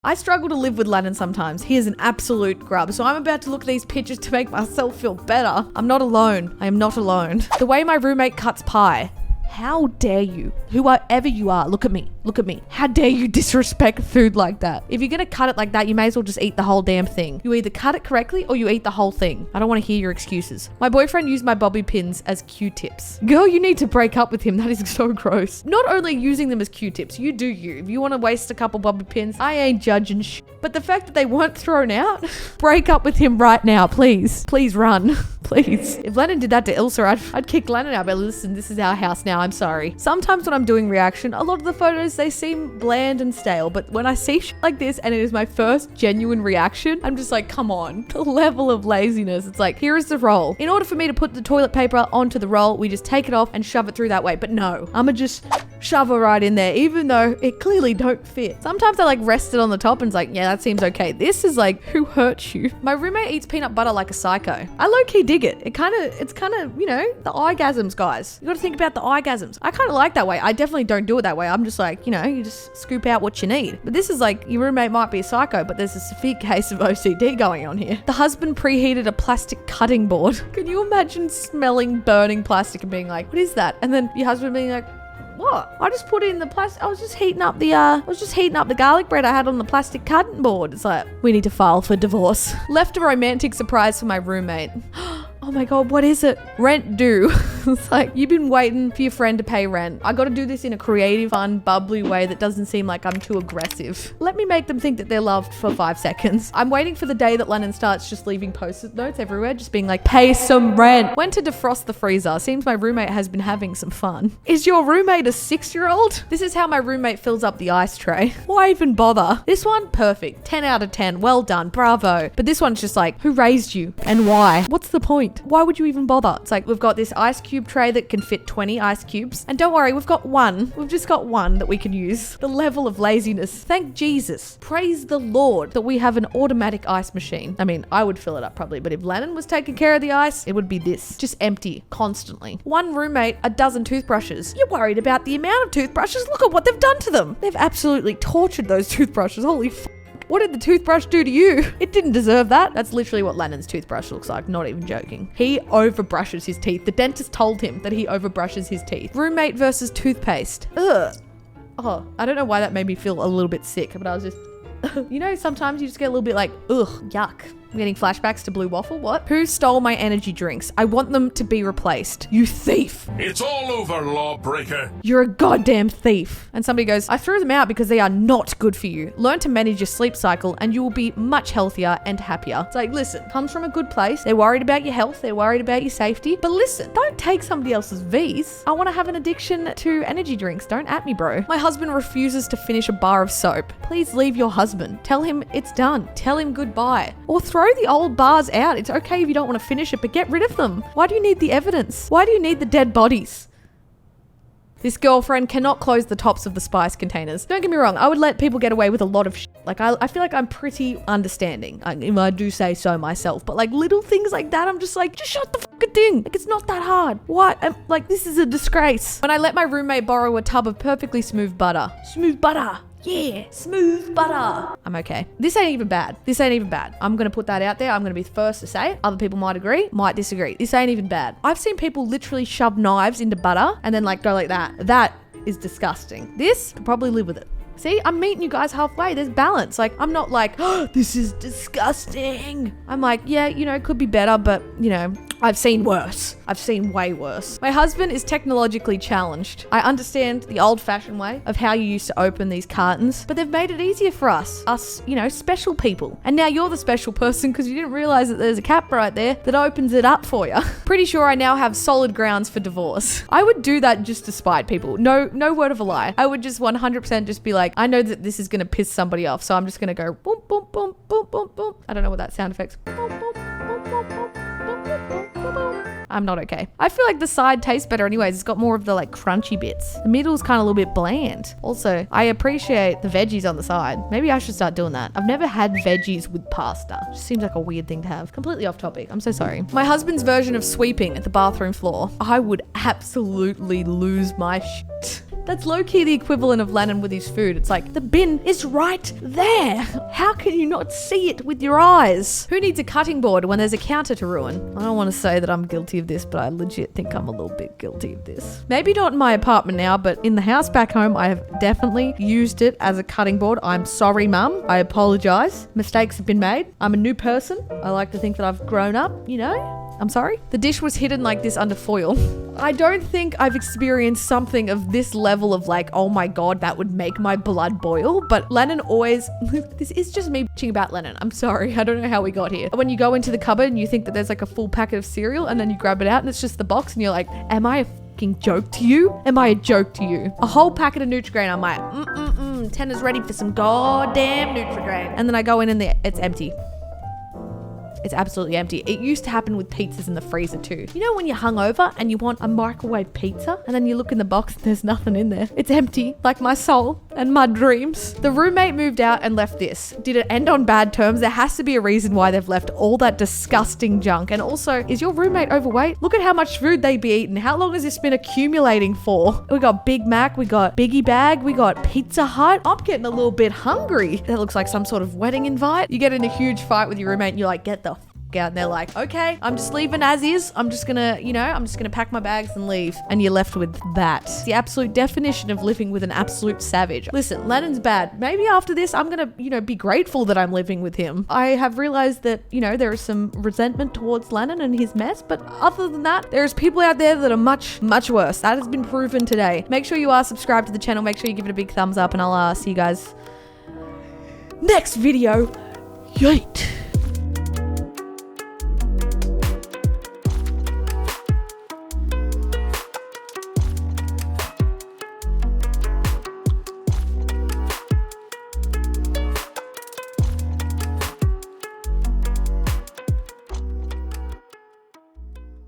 I struggle to live with Lennon sometimes. He is an absolute grub. So I'm about to look at these pictures to make myself feel better. I'm not alone. I am not alone. The way my roommate cuts pie. How dare you? Whoever you are, look at me. Look at me. How dare you disrespect food like that? If you're gonna cut it like that, you may as well just eat the whole damn thing. You either cut it correctly or you eat the whole thing. I don't want to hear your excuses. My boyfriend used my bobby pins as Q-tips. Girl, you need to break up with him. That is so gross. Not only using them as Q-tips, you do you. If you want to waste a couple bobby pins, I ain't judging But the fact that they weren't thrown out, break up with him right now, please. Please run. Please. If Lennon did that to Ilsa, I'd kick Lennon out. But listen, this is our house now. I'm sorry. Sometimes when I'm doing reaction, a lot of the photos, they seem bland and stale. But when I see shit like this and it is my first genuine reaction, I'm just like, come on. The level of laziness. It's like, here is the roll. In order for me to put the toilet paper onto the roll, we just take it off and shove it through that way. But no, I'ma just shove it right in there, even though it clearly don't fit. Sometimes I like rest it on the top and it's like, yeah, that seems okay. This is like, who hurt you? My roommate eats peanut butter like a psycho. I low-key dig it. It's kind of, you know, the orgasms, guys. You got to think about the orgasms. I kind of like that way. I definitely don't do it that way. I'm just like, you know, you just scoop out what you need. But this is like, your roommate might be a psycho, but there's a severe case of OCD going on here. The husband preheated a plastic cutting board. Can you imagine smelling burning plastic and being like, what is that? And then your husband being like, what? I just put it in the plastic. I was just heating up the garlic bread I had on the plastic cutting board. It's like, we need to file for divorce. Left a romantic surprise for my roommate. Oh my God, what is it? Rent due. It's like, you've been waiting for your friend to pay rent. I got to do this in a creative, fun, bubbly way that doesn't seem like I'm too aggressive. Let me make them think that they're loved for 5 seconds. I'm waiting for the day that Lennon starts just leaving post-it notes everywhere, just being like, pay some rent. When to defrost the freezer. Seems my roommate has been having some fun. Is your roommate a 6-year-old? This is how my roommate fills up the ice tray. Why even bother? This one, perfect. 10 out of 10. Well done. Bravo. But this one's just like, who raised you and why? What's the point? Why would you even bother? It's like, we've got this ice cube tray that can fit 20 ice cubes. And don't worry, we've got one. We've just got one that we can use. The level of laziness. Thank Jesus. Praise the Lord that we have an automatic ice machine. I mean, I would fill it up probably, but if Lennon was taking care of the ice, it would be this. Just empty constantly. One roommate, a dozen toothbrushes. You're worried about the amount of toothbrushes? Look at what they've done to them. They've absolutely tortured those toothbrushes. Holy f***. What did the toothbrush do to you? It didn't deserve that. That's literally what Lennon's toothbrush looks like, not even joking. He overbrushes his teeth. The dentist told him that he overbrushes his teeth. Roommate versus toothpaste. Ugh. Oh, I don't know why that made me feel a little bit sick, but I was just, you know, sometimes you just get a little bit like, ugh, yuck. I'm getting flashbacks to Blue Waffle. What? Who stole my energy drinks? I want them to be replaced. You thief. It's all over, lawbreaker. You're a goddamn thief. And somebody goes, I threw them out because they are not good for you. Learn to manage your sleep cycle and you will be much healthier and happier. It's like, listen, comes from a good place. They're worried about your health. They're worried about your safety. But listen, don't take somebody else's V's. I want to have an addiction to energy drinks. Don't at me, bro. My husband refuses to finish a bar of soap. Please leave your husband. Tell him it's done. Tell him goodbye. Or throw the old bars out. It's okay if you don't want to finish it, but get rid of them. Why do you need the evidence? Why do you need the dead bodies? This girlfriend cannot close the tops of the spice containers. Don't get me wrong, I would let people get away with a lot of shit. Like, I feel like I'm pretty understanding. I do say so myself, but like little things like that, I'm just like, just shut the fucking thing. Like, it's not that hard. What? Like, this is a disgrace. When I let my roommate borrow a tub of perfectly smooth butter. Smooth butter. Yeah, smooth butter. I'm okay. This ain't even bad. This ain't even bad. I'm going to put that out there. I'm going to be the first to say it. Other people might agree, might disagree. This ain't even bad. I've seen people literally shove knives into butter and then like go like that. That is disgusting. This, could probably live with it. See, I'm meeting you guys halfway. There's balance. Like, I'm not like, oh, this is disgusting. I'm like, yeah, you know, it could be better, but, you know, I've seen worse. I've seen way worse. My husband is technologically challenged. I understand the old-fashioned way of how you used to open these cartons, but they've made it easier for us, you know, special people. And now you're the special person because you didn't realize that there's a cap right there that opens it up for you. Pretty sure I now have solid grounds for divorce. I would do that just to spite people. No word of a lie. I would just 100% just be like, I know that this is going to piss somebody off, so I'm just going to go boom, boom, boom, boom, boom, boom. I don't know what that sound effect's. Boom, boom, boom, boom, boom, boom, boom, boom, boom. I'm not okay. I feel like the side tastes better anyways. It's got more of the like crunchy bits. The middle's kind of a little bit bland. Also, I appreciate the veggies on the side. Maybe I should start doing that. I've never had veggies with pasta. It just seems like a weird thing to have. Completely off topic. I'm so sorry. My husband's version of sweeping at the bathroom floor. I would absolutely lose my shit. That's low-key the equivalent of Lennon with his food. It's like, the bin is right there. How can you not see it with your eyes? Who needs a cutting board when there's a counter to ruin? I don't want to say that I'm guilty of this, but I legit think I'm a little bit guilty of this. Maybe not in my apartment now, but in the house back home, I have definitely used it as a cutting board. I'm sorry, Mum. I apologize. Mistakes have been made. I'm a new person. I like to think that I've grown up, you know? I'm sorry. The dish was hidden like this under foil. I don't think I've experienced something of this level of like, oh my God, that would make my blood boil. But Lennon always, this is just me bitching about Lennon. I'm sorry. I don't know how we got here. When you go into the cupboard and you think that there's like a full packet of cereal and then you grab it out and it's just the box and you're like, am I a fucking joke to you? Am I a joke to you? A whole packet of Nutri-Grain. I'm like, Tannar's ready for some goddamn Nutri-Grain. And then I go in and it's empty. It's absolutely empty. It used to happen with pizzas in the freezer too. You know when you're hungover and you want a microwave pizza and then you look in the box and there's nothing in there. It's empty, like my soul and my dreams. The roommate moved out and left this. Did it end on bad terms? There has to be a reason why they've left all that disgusting junk. And also, is your roommate overweight? Look at how much food they be eating. How long has this been accumulating for? We got Big Mac, we got Biggie Bag, we got Pizza Hut. I'm getting a little bit hungry. That looks like some sort of wedding invite. You get in a huge fight with your roommate and you're like, get the out, and they're like, okay, I'm just leaving as is. I'm just gonna pack my bags and leave. And you're left with that. It's the absolute definition of living with an absolute savage. Listen, Lennon's bad. Maybe after this, I'm gonna, be grateful that I'm living with him. I have realized that, there is some resentment towards Lennon and his mess, but other than that, there's people out there that are much, much worse. That has been proven today. Make sure you are subscribed to the channel. Make sure you give it a big thumbs up, and I'll see you guys next video. Yeet.